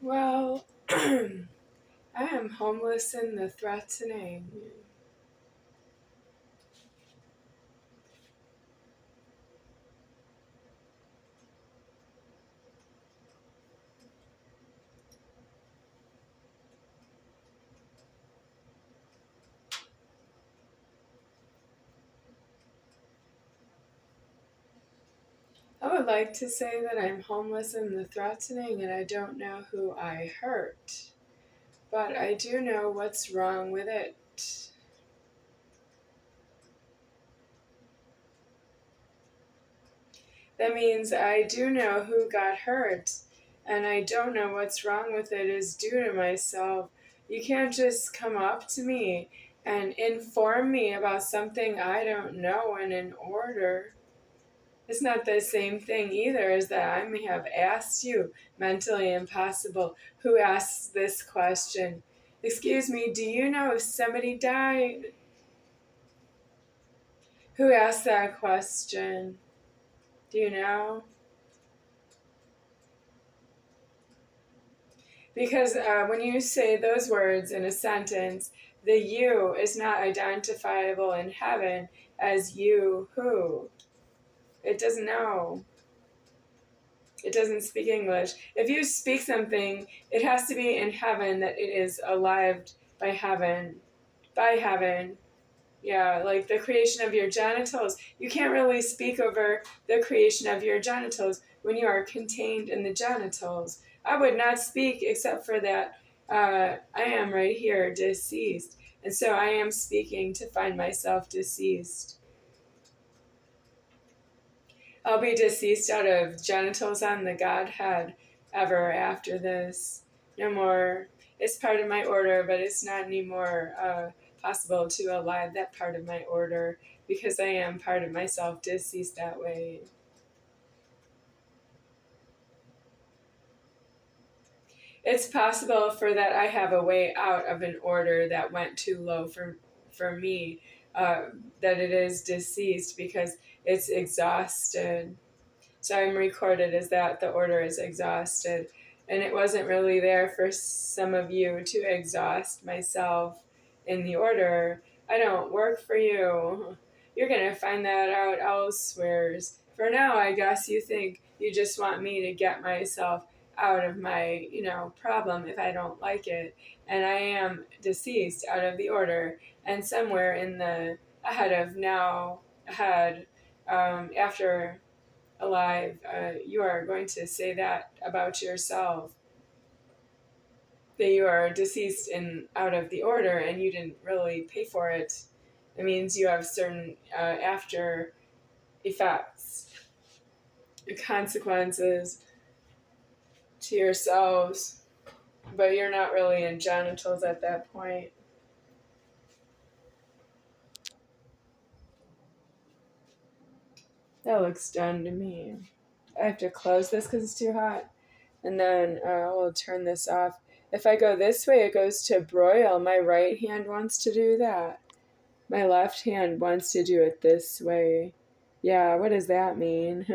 Well, I am homeless in the threatening. I would like to say that I'm homeless in the threatening and I don't know who I hurt, but I do know what's wrong with it. That means I do know who got hurt, and I don't know what's wrong with it is due to myself. You can't just come up to me and inform me about something I don't know in an order. It's not the same thing either as that I may have asked you, mentally impossible, who asks this question. Excuse me, do you know if somebody died? Who asked that question? Do you know? Because when you say those words in a sentence, the you is not identifiable in heaven as you who. It doesn't know. It doesn't speak English. If you speak something, it has to be in heaven that it is alive by heaven. By heaven. Yeah, like the creation of your genitals. You can't really speak over the creation of your genitals when you are contained in the genitals. I would not speak except for that I am right here deceased. And so I am speaking to find myself deceased. I'll be deceased out of genitals on the Godhead ever after this. No more. It's part of my order, but it's not anymore possible to alive that part of my order because I am part of myself deceased that way. It's possible for that I have a way out of an order that went too low for me, that it is deceased because it's exhausted. So I'm recorded as that the order is exhausted. And it wasn't really there for some of you to exhaust myself in the order. I don't work for you. You're going to find that out elsewhere. For now, I guess you think you just want me to get myself out of my, problem if I don't like it. And I am deceased out of the order. And somewhere in the ahead, after alive, you are going to say that about yourself, that you are deceased and out of the order and you didn't really pay for it. It means you have certain after effects, consequences to yourselves, but you're not really in genitals at that point. That looks done to me. I have to close this because it's too hot. And then we'll turn this off. If I go this way, it goes to broil. My right hand wants to do that. My left hand wants to do it this way. Yeah, what does that mean?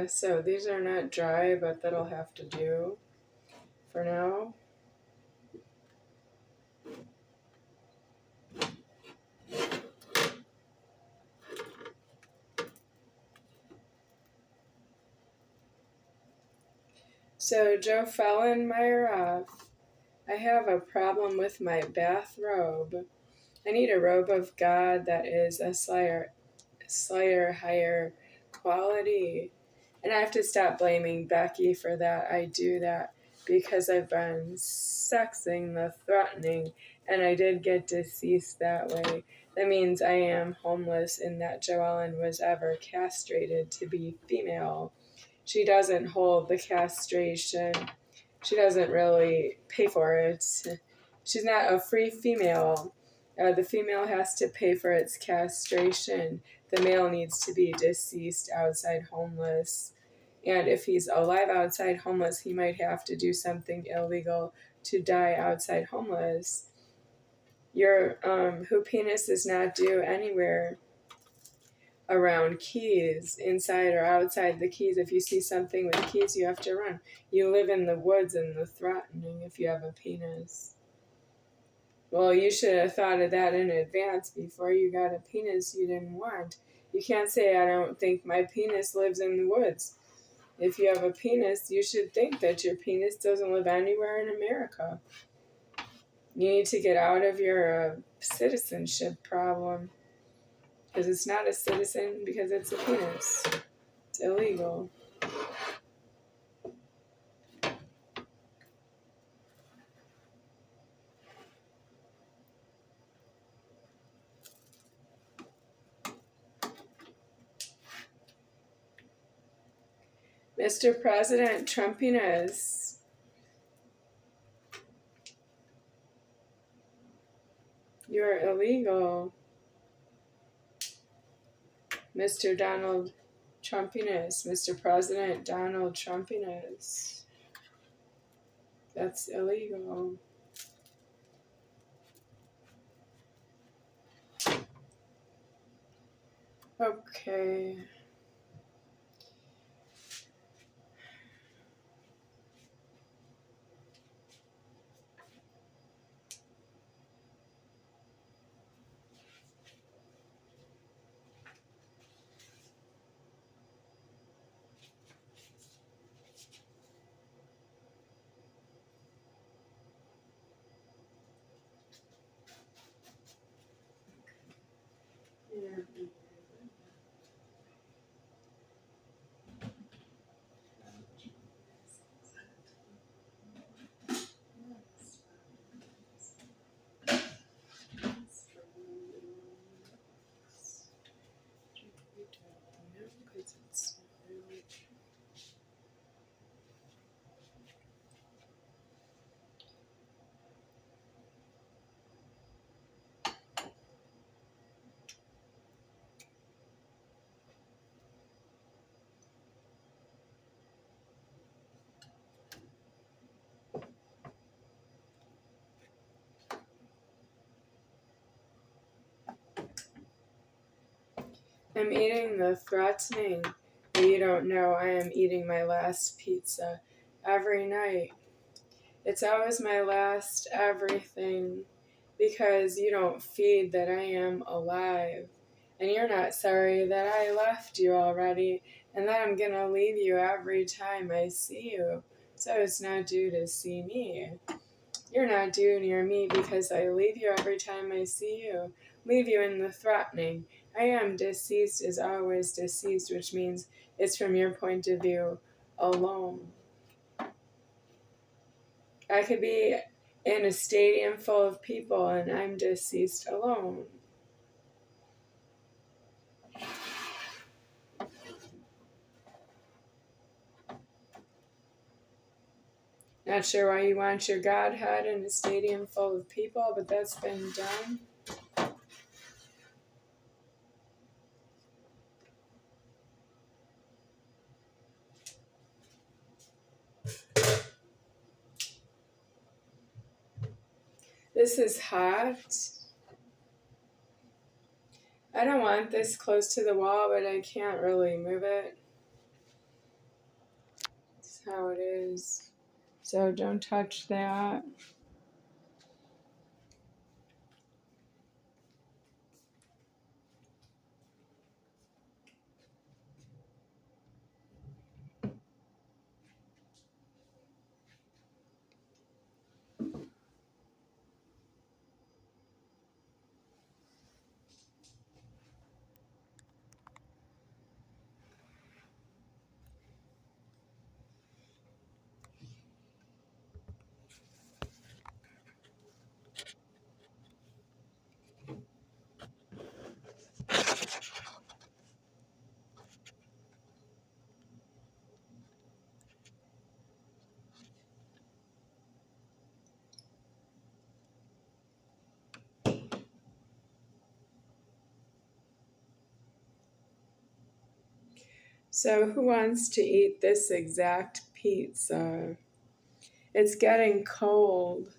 So these are not dry, but that'll have to do for now. So Joe Fellenmeyer, I have a problem with my bathrobe. I need a robe of God that is a slightly higher quality. And I have to stop blaming Becky for that. I do that because I've been sexing the threatening, and I did get deceased that way. That means I am homeless in that Joellen was ever castrated to be female. She doesn't hold the castration. She doesn't really pay for it. She's not a free female. The female has to pay for its castration. The male needs to be deceased outside homeless. And if he's alive outside homeless, he might have to do something illegal to die outside homeless. Your who penis does not do anywhere around keys, inside or outside the keys. If you see something with keys, you have to run. You live in the woods and the threatening if you have a penis. Well, you should have thought of that in advance before you got a penis you didn't want. You can't say, I don't think my penis lives in the woods. If you have a penis, you should think that your penis doesn't live anywhere in America. You need to get out of your citizenship problem. Because it's not a citizen, because it's a penis. It's illegal. Mr. President Trumpiness, you're illegal. Mr. Donald Trumpiness, Mr. President Donald Trumpiness. That's illegal. Okay. Yeah. I'm eating the threatening, but you don't know I am eating my last pizza every night. It's always my last everything because you don't feed that I am alive. And you're not sorry that I left you already and that I'm going to leave you every time I see you. So it's not due to see me. You're not due near me because I leave you every time I see you. Leave you in the threatening. I am deceased is always deceased, which means it's from your point of view alone. I could be in a stadium full of people and I'm deceased alone. Not sure why you want your Godhead in a stadium full of people, but that's been done. This is hot. I don't want this close to the wall, but I can't really move it. how it is. So don't touch that. So who wants to eat this exact pizza? It's getting cold.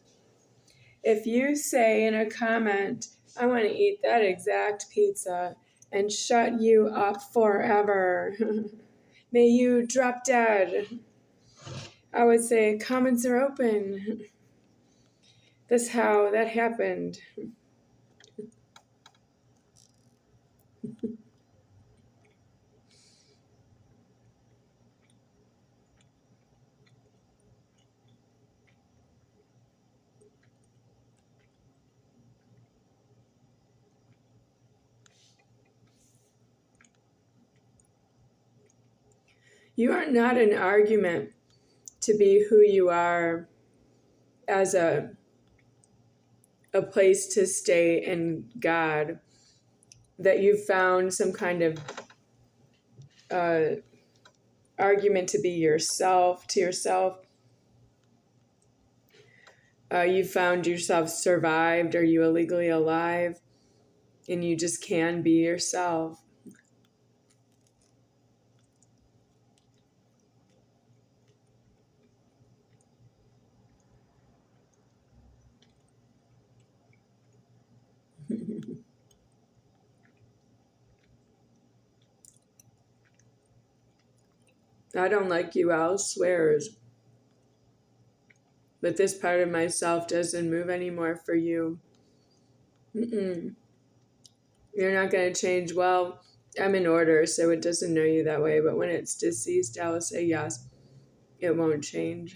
If you say in a comment, I want to eat that exact pizza and shut you up forever, may you drop dead. I would say comments are open. That's how that happened. You are not an argument to be who you are as a place to stay in God, that you've found some kind of argument to be yourself, to yourself. You found yourself survived, or you illegally alive, and you just can be yourself. I don't like you elsewheres, but this part of myself doesn't move anymore for you. Mm-mm. You're not going to change. Well, I'm in order, so it doesn't know you that way, but when it's deceased, I will say yes, it won't change.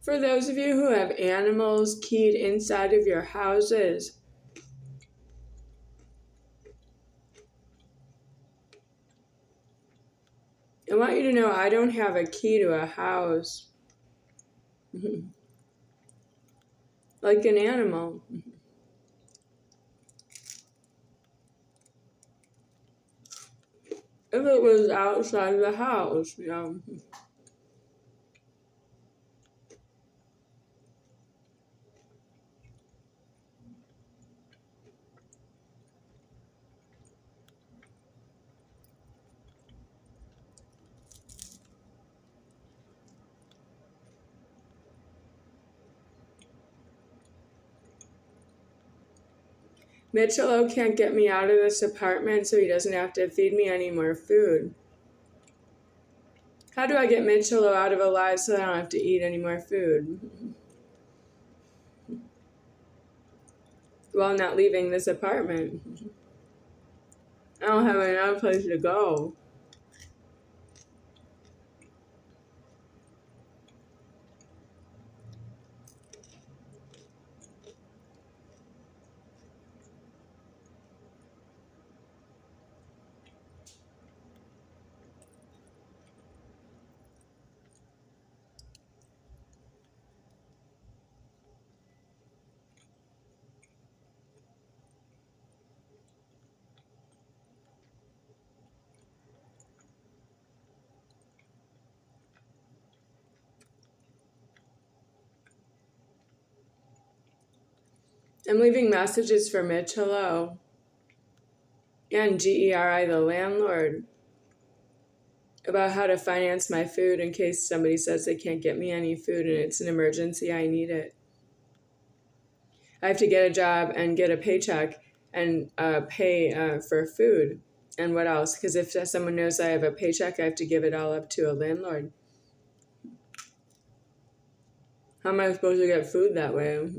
For those of you who have animals keyed inside of your houses, I want you to know I don't have a key to a house. Like an animal. If it was outside the house, Mitchell can't get me out of this apartment, so he doesn't have to feed me any more food. How do I get Mitchell out of alive so I don't have to eat any more food? While not leaving this apartment. I don't have another place to go. I'm leaving messages for Mitch, hello. And GERI, the landlord, about how to finance my food in case somebody says they can't get me any food and it's an emergency, I need it. I have to get a job and get a paycheck and pay for food. And what else? Because if someone knows I have a paycheck, I have to give it all up to a landlord. How am I supposed to get food that way?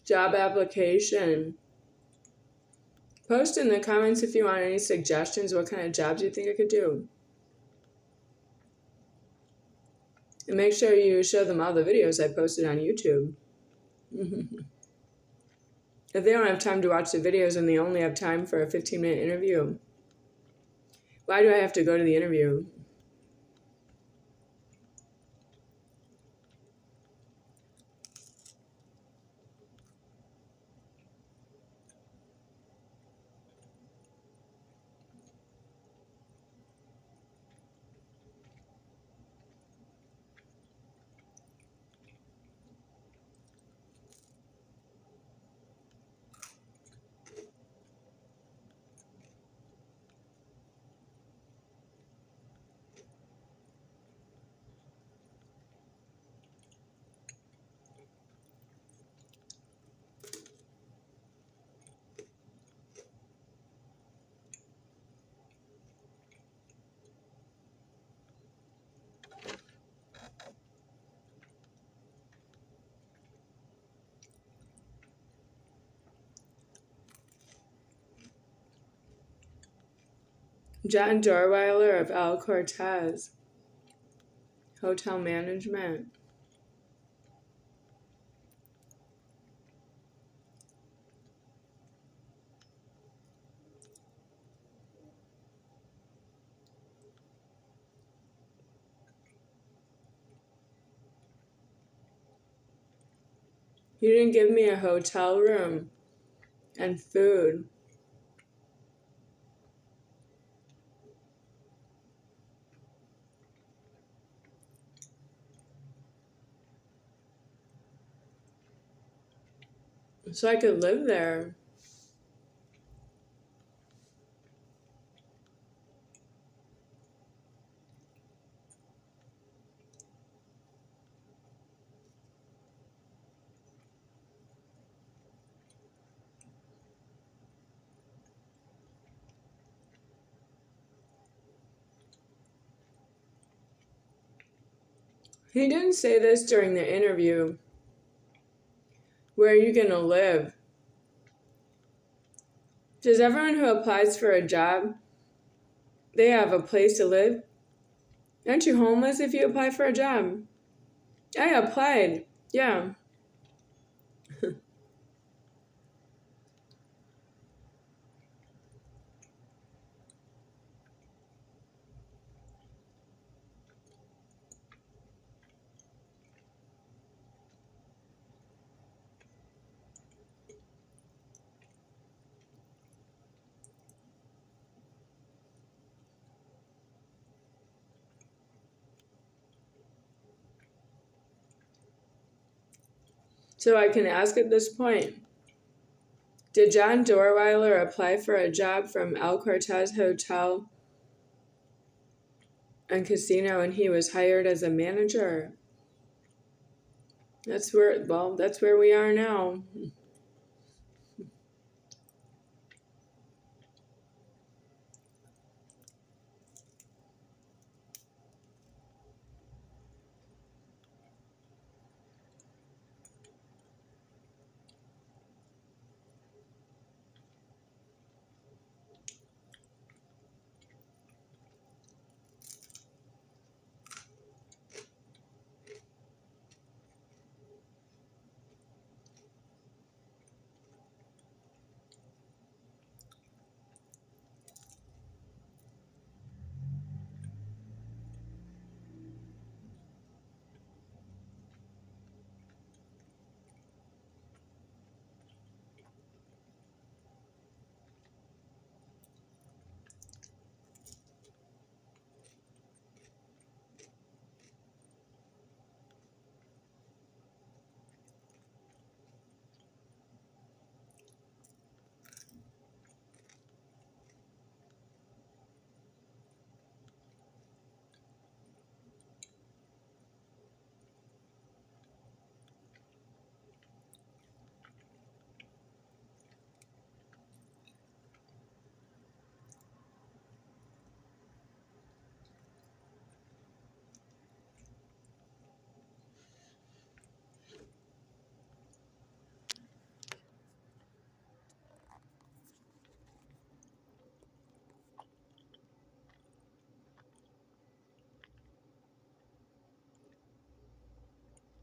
Job application. Post in the comments if you want any suggestions what kind of jobs you think I could do. And make sure you show them all the videos I posted on YouTube. If they don't have time to watch the videos and they only have time for a 15-minute interview, why do I have to go to the interview? John Dorweiler of El Cortez. Hotel management. You didn't give me a hotel room and food. So I could live there. He didn't say this during the interview. Where are you going to live? Does everyone who applies for a job, they have a place to live? Aren't you homeless if you apply for a job? I applied. Yeah. So I can ask at this point, did John Dorweiler apply for a job from El Cortez Hotel and Casino and he was hired as a manager? That's where we are now.